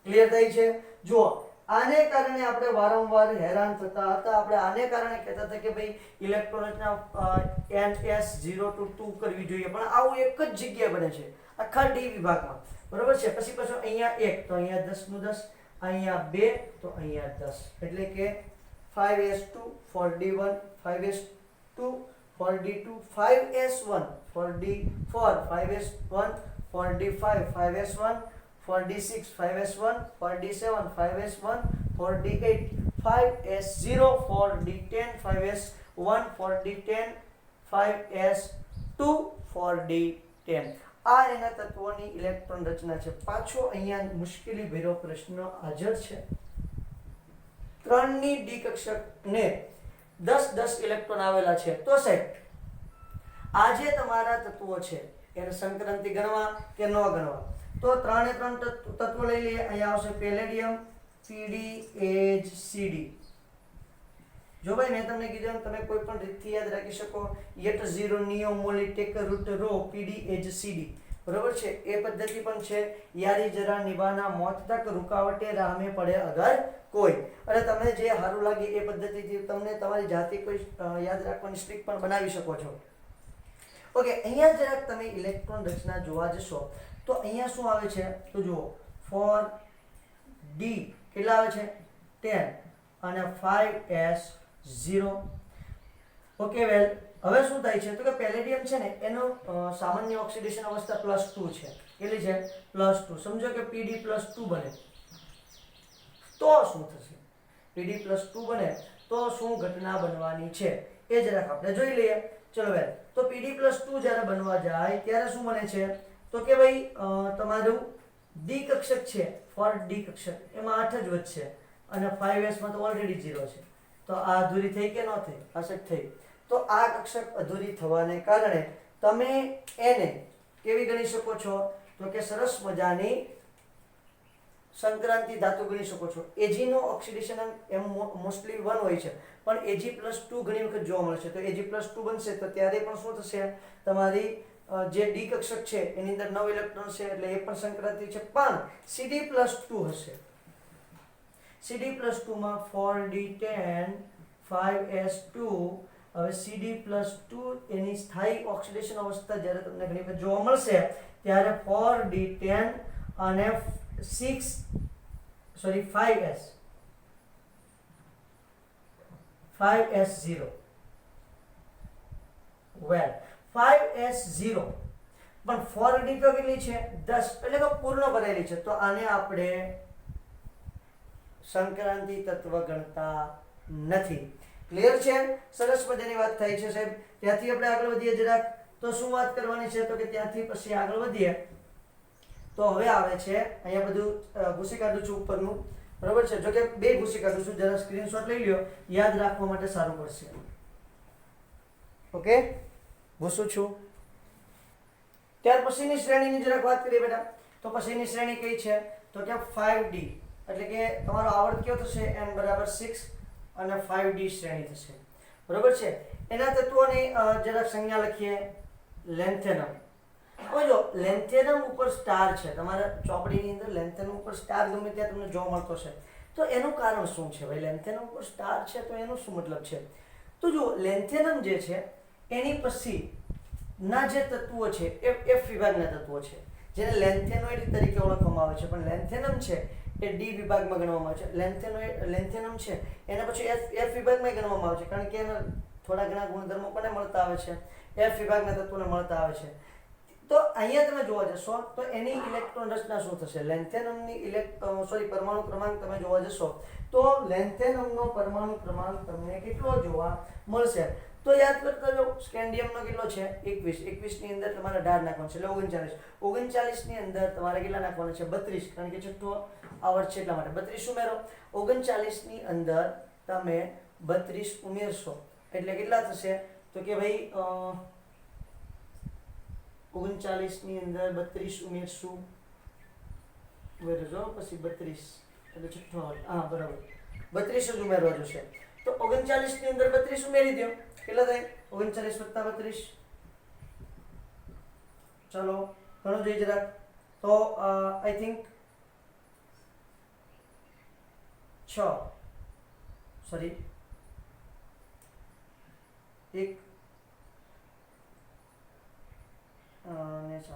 ક્લિયર થઈ છે? જુઓ, આને કારણે આપણે વારંવાર હેરાન થતા હતા. આપણે આને કારણે કહેતા હતા કે ભાઈ ઇલેક્ટ્રોન રચના NS0 to 2 કરવી જોઈએ, પણ આવું એક જ જગ્યાએ બને છે આખા ડી વિભાગમાં, બરોબર છે. પછી પાછો અહીંયા 1 તો અહીંયા 10 નું 10, અહીંયા 2 તો અહીંયા 10, એટલે કે 5s2 for d1, 5s2 for d2, 5s1 for d4, 5s1 for d5, 5s1 for d6, 5s1 for d7, 5s1 for d8, 5s0 for d10, 5s1 for d10, 5s2 for d10. આ એના તત્વોની ઇલેક્ટ્રોન રચના છે. પાછો અહીંયા મુશ્કેલી ભર્યો પ્રશ્ન હાજર છે. 3 ની ડી કક્ષકને 10 ઇલેક્ટ્રોન આવેલા છે, તો સાહેબ આ જે તમારા તત્વો છે એને સંક્રાંતિ ગણવા કે ન ગણવા? તો 3 તત્વો લઈ લઈએ. અહીંયા આવશે પેલેડિયમ, PdHCd. જો ભાઈ મેં તમને કીધું તમે કોઈ પણ રીતથી યાદ રાખી શકો. yet 0 નિયો મોલી ટેક રૂટ રો PdHCd, બરોબર છે. એ પદ્ધતિ પણ છે. યારી જરા નિભાના મોત તક રૂકાવટે રામે પડે અગર કોઈ. અને તમને જે સારું લાગે એ પદ્ધતિથી તમને તમારી જાતે કોઈ યાદ રાખવાની સ્ટ્રીક પણ બનાવી શકો છો. ઓકે, અહીંયા જરાક તમે ઇલેક્ટ્રોન રચના જોવા જશો તો અહીંયા શું આવે છે તો જુઓ, ફોર ડી કેટલા આવે છે 10 અને 5s0. ઓકે વેલ, હવે શું થાય છે તો કે પેલેડિયમ છે ને એનો સામાન્ય ઓક્સિડેશન અવસ્થા +2 છે. કેટલી છે? +2. સમજો કે Pd +2 બને તો શું થશે? Pd +2 બને તો શું ઘટના બનવાની છે એ જરાક આપણે જોઈ લઈએ. ચલો વેલ, તો Pd +2 જ્યારે બનવા જાય ત્યારે શું બને છે તો કે ભાઈ તમારું ડી કક્ષક છે ફોર ડી કક્ષક એમાં 8 જ વધશે અને 5s માં તો ઓલરેડી 0 છે. તો આ અધૂરી થઈ કે ન થઈ? અસત થઈ. તો આ કક્ષક અધૂરી થવાને કારણે તમે એને કેવી ગણી શકો છો તો કે સરસ મજાની સંક્રાંતિ ધાતુ ગણી શકો છો. Ag નો ઓક્સિડેશન એમ મોસ્ટલી 1 હોય છે, પણ Ag+2 ઘણી વખત જોવા મળે છે. તો Ag+2 બનશે તો ત્યારે પણ શું થશે? તમારી જે ડી કક્ષક છે એની અંદર 9 ઇલેક્ટ્રોન છે એટલે એ પણ સંક્રાંતિ છે. પણ Cd+2 હશે. Cd+2 માં 4d10 5s2. હવે Cd+2 એની સ્થાયી ઓક્સિડેશન અવસ્થા જ્યારે તમને ઘણી વખત જોવા મળશે ત્યારે 4d10 અને 5s0. વેલ, 5s0 પણ 4d તો કેટલી છે 10, એટલે કે પૂર્ણ ભરેલી છે. તો આને આપણે સંક્રાંતિ તત્વ ગણતા નથી. ક્લિયર છે? સરસ મજાની વાત થઈ છે સાહેબ. ત્યાંથી આપણે આગળ વધીએ જરાક. તો શું વાત કરવાની છે તો કે ત્યાંથી પછી આગળ વધીએ તો હવે આવે છે અહીંયા બધું ભૂસી કાઢું છું ઉપરનું, બરોબર છે. જો કે 2 ભૂસી કાઢું છું, જરા સ્ક્રીનશોટ લઈ લ્યો, યાદ રાખવા માટે સારું પડશે. ઓકે, ભૂસું છું. ત્યાર પછીની શ્રેણીની જરાક વાત કરીએ બેટા. તો પછીની શ્રેણી કઈ છે તો કે 5d, એટલે કે તમારો આવર્ત કયો થશે n = 6 અને 5d શ્રેણી થશે, બરોબર છે. એના તત્વોની જરાક સંજ્ઞા લખીએ. લેન્થેનમ. હવે જો લેન્થેનમ ઉપર સ્ટાર છે, તમારા ચોપડીની અંદર લેન્થેનમ ઉપર સ્ટાર ગમે ત્યાં તમને જોવા મળતો છે. તો એનું કારણ શું છે ભાઈ? લેન્થેનમ ઉપર સ્ટાર છે તો એનો શું મતલબ છે? તો જો લેન્થેનમ જે છે એની પછી ના જે તત્વો છે એ F વિભાગના તત્વો છે જેને લેન્થેનોઇડ તરીકે ઓળખવામાં આવે છે. પણ લેન્થેનમ છે એ ડી વિભાગમાં ગણવામાં આવે છે. લેન્થેનમ છે એના પછી F વિભાગમાં ગણવામાં આવે છે, કારણ કે એના થોડા ઘણા ગુણધર્મો કોને મળતા આવે છે? F વિભાગના તત્વોને મળતા આવે છે. તો અહીંયા તમે જોવા જશો તો એની ઇલેક્ટ્રોન રચના શું થશે? લેન્થેનમની પરમાણુ ક્રમાંક તમે જોવા જશો તો લેન્થેનમનો પરમાણુ ક્રમાંક તમને કેટલો જોવા મળશે? તો યાદ કરતા જાઓ, સ્કેન્ડિયમનો કેટલો છે 21. 21 ની અંદર તમારે 18 નાખવાનો છે એટલે 39. 39 ની અંદર તમારે કેટલા નાખવાના છે 32, કારણ કે છઠ્ઠો આવર્ત છે એટલા માટે 32 ઉમેરો. 39 ની અંદર તમે 32 ઉમેરશો એટલે કેટલા થશે તો કે ભાઈ 39 ની અંદર 32 ઉમેરશું, ઉમેરજો પછી 32 એટલે છઠ્ઠો હા બરાબર 32 જ ઉમેરવા જોશે. તો 39 ની અંદર 32 ઉમેરી દો. કેટલા થાય? 39 + 32. ચાલો ઘણું જોઈ જરાક. તો આઈ થિંક 6 સોરી 1 અને 7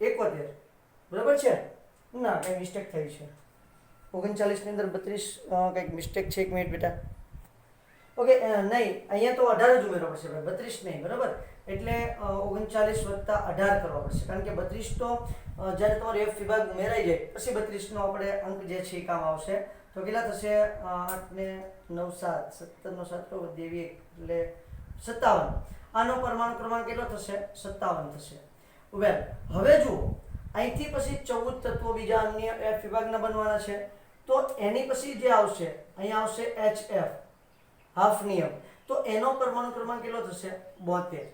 71 બરાબર છે? ના કઈ મિસ્ટેક થઈ છે. 39 ની અંદર 32 કંઈક મિસ્ટેક છે. એક મિનિટ બેટા. ઓકે નહીં, અહીંયા તો 18 જ ઉમેરવા પડશે, 32 નહીં, બરાબર? એટલે 39 + 18 કરવા પડશે, કારણ કે 32 તો જ્યારે તમારો F વિભાગ ઉમેરાઈ જાય પછી 32 નો આપણે અંક જે છે એ કામ આવશે. તો કેટલા થશે? 8 ને 9 7, 17 નો 7 તો 2 એટલે 57. આનો પરમાણુ ક્રમાંક કેટલો થશે? 57 થશે. વેલ હવે જુઓ, અહીંથી પછી 14 તત્વો બીજા અન્ય F વિભાગના બનવાના છે. તો એની પછી જે આવશે અહીંયા આવશે HF હાફ નિયમ. તો એનો પરમાણુ ક્રમાંક કેટલો થશે? 72.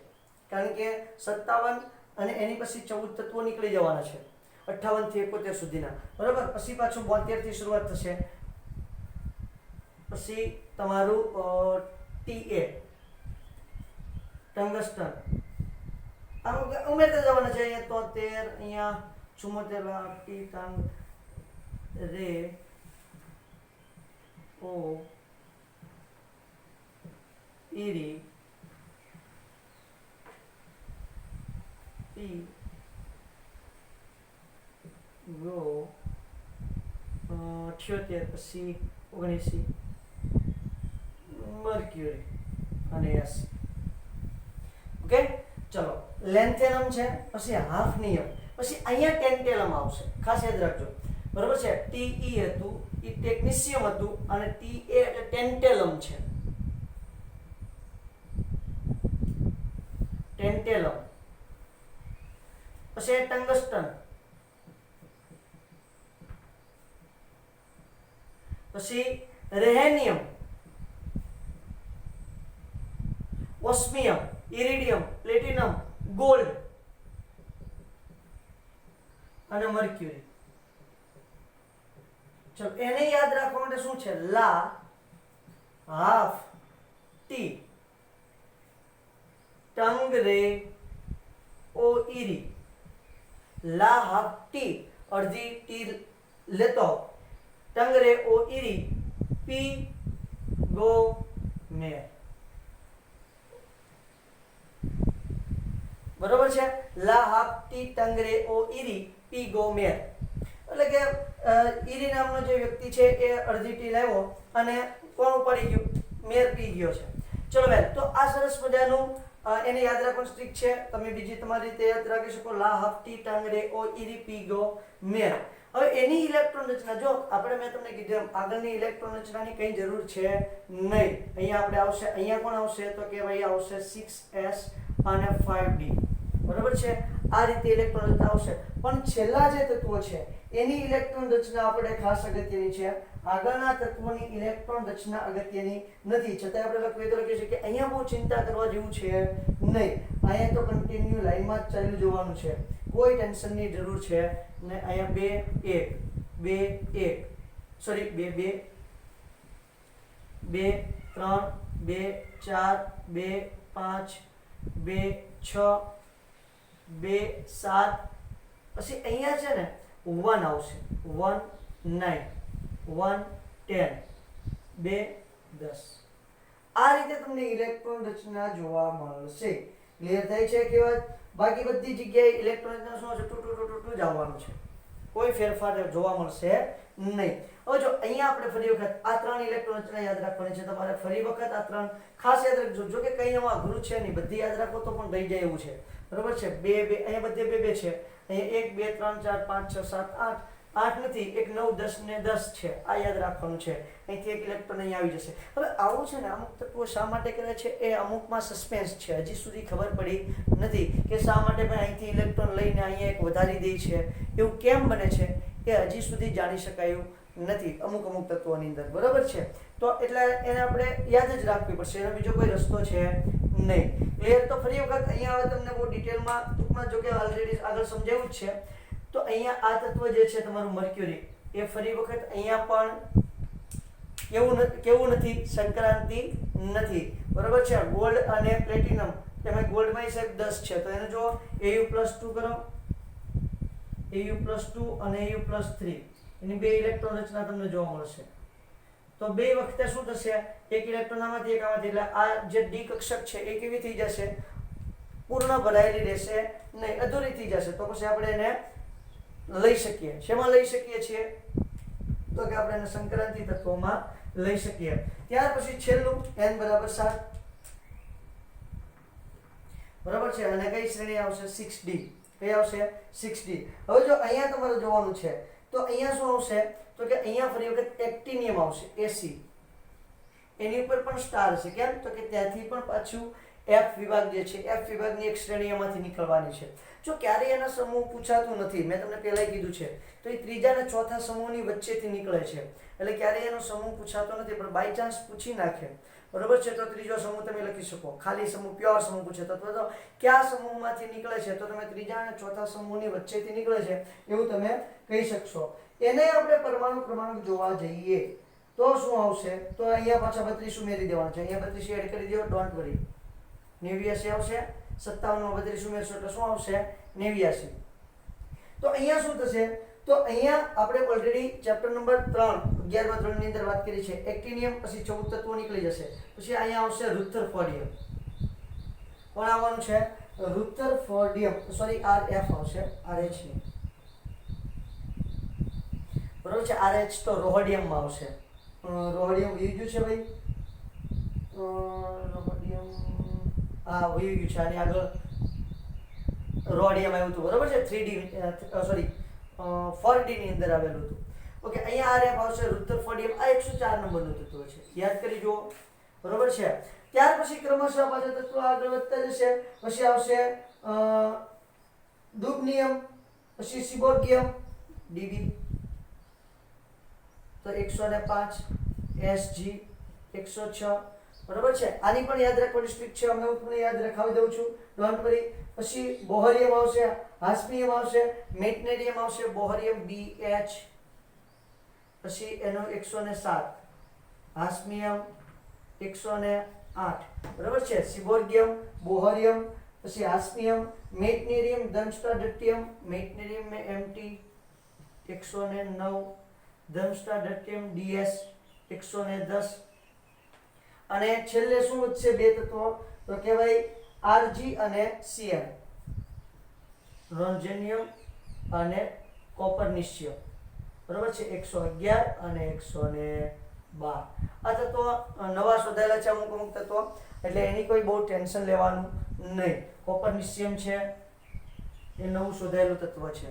કારણ કે 57 અને એની પછી 14 તત્વો નીકળી જવાના છે 58 થી 71 સુધીના, બરાબર? પછી પાછું 72 થી શરૂઆત થશે. પછી તમારું TA ટંગસ્ટન આમ ઉમેરતા જવાના છે. અહીંયા 73, અહીંયા 74 ટી ટંગ રે ઓ ઈરી પી ગો 78, પછી 79 મર્ક્યુરી અને S. ઓકે ચલો, લેન્થેનમ છે, પછી હાફ નિયમ, પછી અહીંયા ટેન્ટેલમ આવશે. ખાસ યાદ રાખજો, બરોબર છે? TE હતું એ ટેકનિશિયમ હતું અને TA એટલે ટેન્ટેલમ છે. ટેન્ટેલમ. પછી ટંગસ્ટન, પછી રેહેનિયમ, ઓસ્મિયમ, ઇરિડિયમ, પ્લેટિનમ, ગોલ્ડ અને મર્ક્યુરી. ચલો એને યાદ રાખવા માટે શું છે? લા હાફ ટી ટંગ રે ઓ ઈરી. લા હાફ ટી અડધી ટી લેતો, ટંગ રે ઓ ઈરી પી ગો મેર. બરોબર છે? લા હાફ ટી ટંગ રે ઓ ઈરી પી ગો મેર. એટલે કે ઈરી નામનો જે વ્યક્તિ છે એ અડધી ટી લાવ્યો અને કોણ પડી ગયું? મેર પી ગયો છે. ચલો બેન, તો આ સરસ મજાનું એને યાદ રાખવાનું સ્ટ્રીક છે. તમે બીજી તમારી રીતે યાદ રાખી શકો. લા હાફ ટી ટંગ રે ઓ ઈરી પી ગો મેર. હવે એની ઇલેક્ટ્રોન રચના જો આપણે મેં તમને કીધું આગળની ઇલેક્ટ્રોન રચનાની કઈ જરૂર છે નહીં. અહીંયા આપણે આવશે, અહીંયા કોણ આવશે? તો કે ભાઈ આવશે 6s અને 5d. બરાબર છે? આ રીતે ઇલેક્ટ્રોન રચના આવશે. પણ છેલ્લા જે તત્વો છે એની ઇલેક્ટ્રોન રચના આપણે ખાસ અગત્યની છે. આગળના તત્વોની ઇલેક્ટ્રોન રચના અગત્યની નથી. છતાં આપણે લખીએ છીએ કે અહીંયા બહુ ચિંતા કરવા જેવું છે નહીં. અહીંયા તો કન્ટિન્યુ લાઈનમાં જ ચાલ્યું જવાનું છે, કોઈ ટેન્શનની જરૂર છે ને. અહીંયા 2 1 સોરી 2 2 3 2 4 2 5 2 6 2 7. પછી અહીંયા છે ને 1 આવશે. 1 9 1 10 2 10. આ રીતે તમને ઇલેક્ટ્રોન રચના જોવા મળશે. ક્લિયર થાય છે કે વાત? બાકી બધી જગ્યાએ ઇલેક્ટ્રોન રચના શું છે? ટુ જ આવવાનું છે, કોઈ ફેરફાર જોવા મળશે નહીં. હવે જો અહીંયા આપણે ફરી વખત આ 3 ઇલેક્ટ્રોન રચના યાદ રાખવાની છે તમારે. ફરી વખત આ 3 ખાસ યાદ રાખજો. જો કે કંઈ એમાં અઘરું છે નહીં, બધી યાદ રાખો તો પણ રહી જાય એવું છે. બરોબર છે? 2 2 અહીંયા બધે 2 2 છે. અહીંયા 1 2 3 4 5 6 7 8 8 નથી, 1 9 10 ને 10 છે. આ યાદ રાખવાનું છે. અહીંથી એક ઇલેક્ટ્રોન અહીંયા આવી જશે. હવે આવું છે ને, અમુક તત્વો શા માટે કરે છે એ અમુકમાં સસ્પેન્સ છે. હજી સુધી ખબર પડી નથી કે શા માટે પણ અહીંથી ઇલેક્ટ્રોન લઈને અહીંયા એક વધારી દે છે. એવું કેમ બને છે એ હજી સુધી જાણી શકાયું નથી અમુક તત્વોની અંદર. બરોબર છે? તો એટલે એને આપણે યાદ જ રાખવી પડશે, એનો બીજો કોઈ રસ્તો છે નહીં. ક્લિયર? તો ફરી વખત અહીંયા હવે તમને બહુ ડિટેલમાં ટૂંકમાં, જો કે ઓલરેડી આગળ સમજાવ્યું જ છે. તો અહીંયા આ તત્વ જે છે તમારું મર્ક્યુરી એ ફરી વખત અહીંયા પણ કેવું નથી, સંક્રાંતિ નથી, બરોબર છે. ગોલ્ડ અને પ્લેટિનમ તેમાં ગોલ્ડમાં સાહેબ 10 છે, તો એને જો Au+2 કરો, Au+2 અને Au+3 એની બે ઇલેક્ટ્રોન રચના તમને જોવા મળશે. તો બે વખતે શું થશે, એક ઇલેક્ટ્રોન આમાંથી એક આમાંથી, એટલે આ જે ડી કક્ષક છે એ કેવી થઈ જશે, પૂર્ણ ભરાયેલી રહેશે નહીં, અધૂરી થઈ જશે. તો પછી આપણે એને લઈ શકીએ, શેમાં લઈ શકીએ છીએ, તો કે આપણે એને સંક્રાંતિ તત્વોમાં લઈ શકીએ. ત્યાર પછી છેલ્લું n = 7, બરાબર છે. અને કઈ શ્રેણી આવશે, 6d. કઈ આવશે, 6d. હવે જો અહીંયા તમારે જોવાનું છે તો અહીંયા શું આવશે, તો કે અહીંયા ફરી વખત એક્ટિનિયમ આવશે, Ac. એની ઉપર પણ સ્ટાર છે, કેમ, તો કે ત્યાંથી પણ પાછું F વિભાગ જે છે, F વિભાગની એક શ્રેણી એમાંથી નીકળવાની છે. જો ક્યારેય એના સમૂહ પૂછાતું નથી, મેં તમને પહેલાં કીધું છે, તો એ ત્રીજા અને ચોથા સમૂહની વચ્ચેથી નીકળે છે, એટલે ક્યારેય એનો સમૂહ પૂછાતો નથી. પણ બાય ચાન્સ પૂછી નાખે, બરોબર છે, તો ત્રીજો સમૂહ તમે લખી શકો. ખાલી સમૂહ, પ્યોર સમૂહ પૂછે તો કયા સમૂહમાંથી નીકળે છે, તો તમે ત્રીજા અને ચોથા સમૂહની વચ્ચેથી નીકળે છે એવું તમે કહી શકશો. એને આપણે પરમાણુ ક્રમાંક જોવા જઈએ તો શું આવશે, તો અહીંયા પાછા 32 ઉમેરી દેવાના છે, અહીંયા 32 એડ કરી દો, ડોન્ટ વરી. 89 આવશે, 57 માં 32 ઉમેરશો એટલે શું આવશે, 89. તો અહીંયા શું થશે, તો અહીંયા આપણે ઓલરેડી ચેપ્ટર નંબર 3 11મા ધોરણની અંદર વાત કરી છે. એક્ટિનિયમ પછી 14 તત્વો નીકળી જશે. પછી અહીંયા આવશે રુથરફોર્ડિયમ. કોણ આવવાનું છે, રુથરફોર્ડિયમ, સોરી Rf આવશે, RH ની, બરોબર છે. RH તો રોહોડિયમમાં આવશે. રોહોડિયમ વહી ગયું છે ભાઈ, રોહોડિયમ વહી ગયું છે. આની આગળ રોડિયમ આવ્યું હતું, બરોબર છે. 3D સોરી 4D ની અંદર આવેલું હતું. ઓકે, અહીંયા Rf આવશે, રુથરફોર્ડિયમ આ 104 નંબરનું તત્વ છે, યાદ કરી જુઓ, બરોબર છે. ત્યાર પછી ક્રમશઃ પાછા તત્વો આગળ વધતા જશે. પછી આવશે ડુબનિયમ, પછી સિબોર્ગિયમ, Db, તો 105, Sg 106, બરોબર છે. આની પણ યાદ રાખવાની સ્ટ્રીક છે, અમે હું તમને યાદ રખાવી દઉં છું, ડોન્ટ વરી. પછી બોહરિયમ આવશે, હાસ્મિયમ આવશે, મેગ્નેરિયમ આવશે, બોહરિયમ BH, પછી એનો 107, હાસ્મિયમ 108, બરોબર છે. સિબોર્ગિયમ, બોહરિયમ, પછી હાસ્મિયમ, મેગ્નેરિયમ, ધનસ્ટાડક્ટિયમ, મેગ્નેરિયમ में MT 109, ધનસ્ટાડક્ટિયમ DS 110. અને છેલ્લે શું વધશે, બે તત્વો, તો કહેવાય Rg અને Cm, રોન્જેનિયમ અને કોપરનિશિયમ, બરોબર છે. 111 અને 112. આ તત્વો નવા શોધાયેલા છે, અમુક તત્વો, એટલે એની કોઈ બહુ ટેન્શન લેવાનું નહીં. કોપરનિશિયમ છે એ નવું શોધાયેલું તત્વ છે.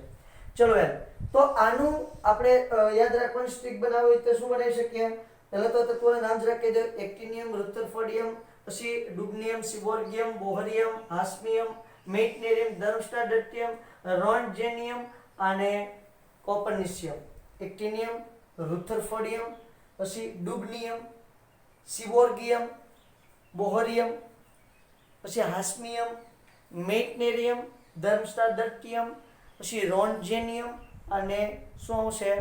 ચલો એમ, તો આનું આપણે યાદ રાખવાની સ્ટ્રીક બનાવવી તો શું બનાવી શકીએ, પહેલા તો તત્વોના નામ જ રાખી દો, એક્ટિનિયમ, રુથરફોર્ડિયમ, પછી ડુબનિયમ, સિબોર્ગિયમ, બોહરિયમ, હાસ્મિયમ, મેગ્નેરિયમ, ધર્મસ્ટાડક્ટિયમ, રોન્જેનિયમ અને કોપરનિશિયમ. એક્ટિનિયમ, રુથરફોર્ડિયમ, પછી ડુબનિયમ, સિબોર્ગિયમ, બોહરિયમ, પછી હાસ્મિયમ, મેગ્નેરિયમ, ધર્મસ્ટાડક્ટિયમ, પછી રોન્જેનિયમ અને શું આવશે,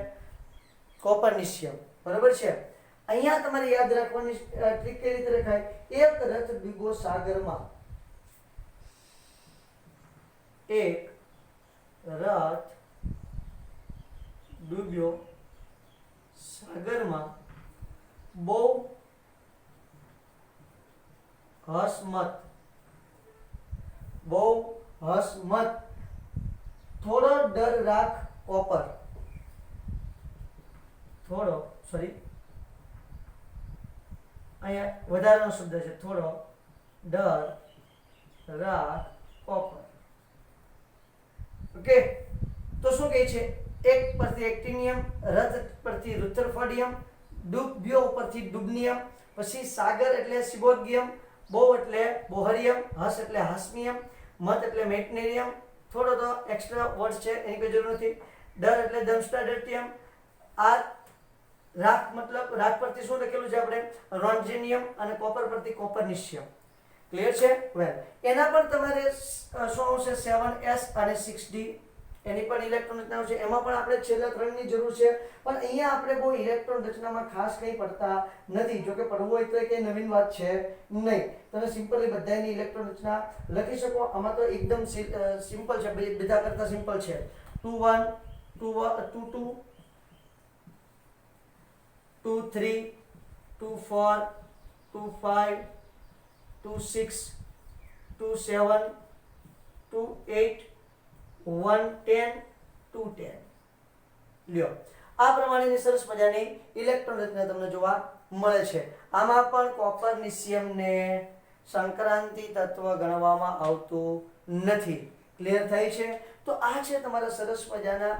કોપરનિશિયમ, બરોબર છે. અહીંયા તમારે યાદ રાખવાની ટ્રીક કઈ રીતે રખાય, એક રથ ડૂબ્યો સાગરમાં, એક રથ ડૂબ્યો સાગરમાં, બહુ હસમત, બહુ હસમત, થોડો ડર રાખ કોપર, થોડો, સોરી અહીંયા વધારાનો શબ્દ છે, થોડો ડર રાખ કોપર. ઓકે, તો શું કહે છે, એક પરથી એક્ટિનિયમ, રથ પરથી રુથરફોર્ડિયમ, ડૂબ્યો પરથી ડુબનિયમ, પછી સાગર એટલે સિબોર્ગિયમ, બહુ એટલે બોહરિયમ, હસ એટલે હાસ્મિયમ, મત એટલે મેગ્નેરિયમ, થોડો તો એક્સ્ટ્રા વર્ડ છે એની કોઈ જરૂર નથી, ડર એટલે ધર્મસ્ટાડક્ટિયમ, આ રાખ મતલબ રાખ પરથી શું લખેલું છે આપણે, રોન્જેનિયમ, અને કોપર પરથી કોપરનિશિયમ. ક્લિયર છે? વેલ, એના પણ તમારે શું આવશે, 7S અને 6D એની પણ ઇલેક્ટ્રોન રચનાઓ છે, એમાં પણ આપણે છેલ્લા 3 ની જરૂર છે, પણ અહીંયા આપણે બહુ ઇલેક્ટ્રોન રચનામાં ખાસ કંઈ પડતા નથી. જો કે પડવું હોય તો એ નવીન વાત છે નહીં. તમે સિમ્પલી બધાની ઇલેક્ટ્રોન રચના લખી શકો. આમાં તો એકદમ સિમ્પલ છે, બધા કરતા સિમ્પલ છે. 2 1 2 2 2 3 2 4 2 5 2 6 2 7 2 8 1 10 2 10 લ્યો. આ પ્રમાણેની સરસ મજાની ઇલેક્ટ્રોન રચના તમને જોવા મળે છે. આમાં પણ કોપરનિશિયમને સંક્રાંતિ તત્વ ગણવામાં આવતું નથી. ક્લિયર થાય છે? તો આ છે તમારા સરસ મજાના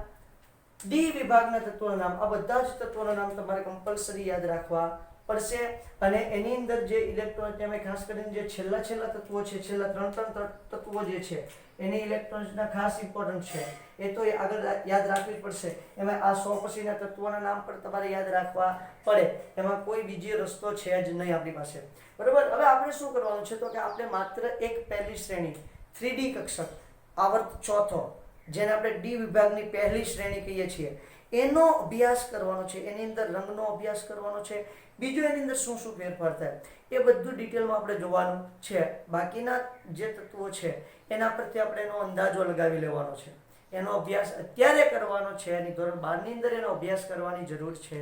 ડી વિભાગના તત્વોના નામ. આ બધા જ તત્વોના નામ તમારે કમ્પલસરી યાદ રાખવા પડશે. અને એની અંદર જે ઇલેક્ટ્રોન તમે ખાસ કરીને જે છેલ્લા તત્વો છે, છેલ્લા ત્રણ તત્વો જે છે એની ઇલેક્ટ્રોન્સના ખાસ ઇમ્પોર્ટન્ટ છે. એ તો આગળ યાદ રાખવી જ પડશે. એમાં આ 100 પછીના તત્વોના નામ પણ તમારે યાદ રાખવા પડે. એમાં કોઈ બીજો રસ્તો છે જ નહીં આપણી પાસે. બરોબર. હવે આપણે શું કરવાનું છે તો કે આપણે માત્ર એક પહેલી શ્રેણી 3D કક્ષક આવર્ત ચોથો, જેને આપણે ડી વિભાગની પહેલી શ્રેણી કહીએ છીએ, એનો અભ્યાસ કરવાનો છે. એની અંદર રંગનો અભ્યાસ કરવાનો છે. બીજું એની અંદર શું શું ફેરફાર થાય એ બધું ડિટેલમાં આપણે જોવાનું છે. બાકીના જે તત્વો છે એના પરથી આપણે એનો અંદાજો લગાવી લેવાનો છે. એનો અભ્યાસ અત્યારે કરવાનો છે. એની ધોરણ 12 ની અંદર એનો અભ્યાસ કરવાની જરૂર છે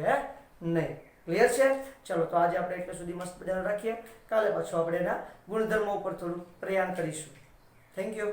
નહીં. ક્લિયર છે? ચલો, તો આજે આપણે એટલે સુધી મસ્ત મજાનું રાખીએ. કાલે પાછું આપણે એના ગુણધર્મો ઉપર થોડું પ્રયાણ કરીશું. Thank you.